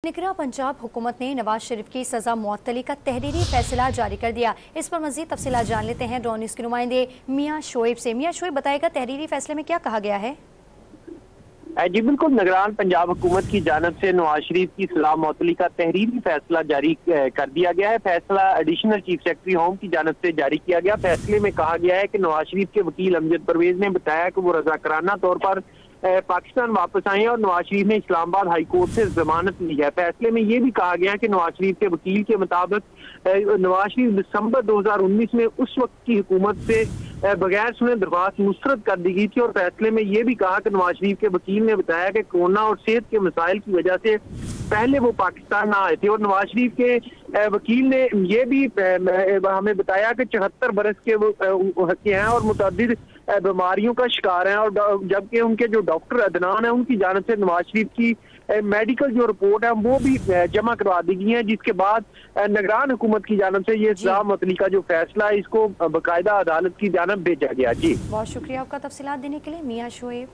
निगरां पंजाब हुकूमत ने नवाज शरीफ की सजा मुअत्तली का तहरीरी फैसला जारी कर दिया। इस पर मजीद तफसीलात जान लेते हैं डॉन न्यूज़ के नुमाइंदे मियां शोएब से। मियां शोएब, बताएगा तहरीरी फैसले में क्या कहा गया है? जी बिल्कुल, निगरान पंजाब हुकूमत की जानब से नवाज शरीफ की सजा मुअत्तली का तहरीरी फैसला जारी कर दिया गया है। फैसला एडिशनल चीफ सेक्रेटरी होम की जानब से जारी किया गया। फैसले में कहा गया है कि नवाज शरीफ के वकील अमजद परवेज ने बताया कि वो रजाकाराना तौर पर पाकिस्तान वापस आए हैं और नवाज शरीफ ने इस्लामाबाद हाई कोर्ट से जमानत ली है। फैसले में ये भी कहा गया है कि नवाज शरीफ के वकील के मुताबिक नवाज शरीफ दिसंबर 2019 में उस वक्त की हुकूमत से बगैर सुने दरख्वास्त मुस्तरद कर दी गई थी। और फैसले में ये भी कहा कि नवाज शरीफ के वकील ने बताया कि कोरोना और सेहत के मसाइल की वजह से पहले वो पाकिस्तान ना आए थे। और नवाज शरीफ के वकील ने ये भी हमें बताया कि 74 बरस के हैं और मुतअद्दिद बीमारियों का शिकार हैं। और जबकि उनके जो डॉक्टर अदनान है उनकी जानब से नवाज शरीफ की मेडिकल जो रिपोर्ट है वो भी जमा करवा दी गई है, जिसके बाद निगरान हुकूमत की जानब से ये सजा मुअत्तली का जो फैसला है इसको बाकायदा अदालत की जानब भेजा गया। जी बहुत शुक्रिया आपका तफसीलात देने के लिए मियां शोएब।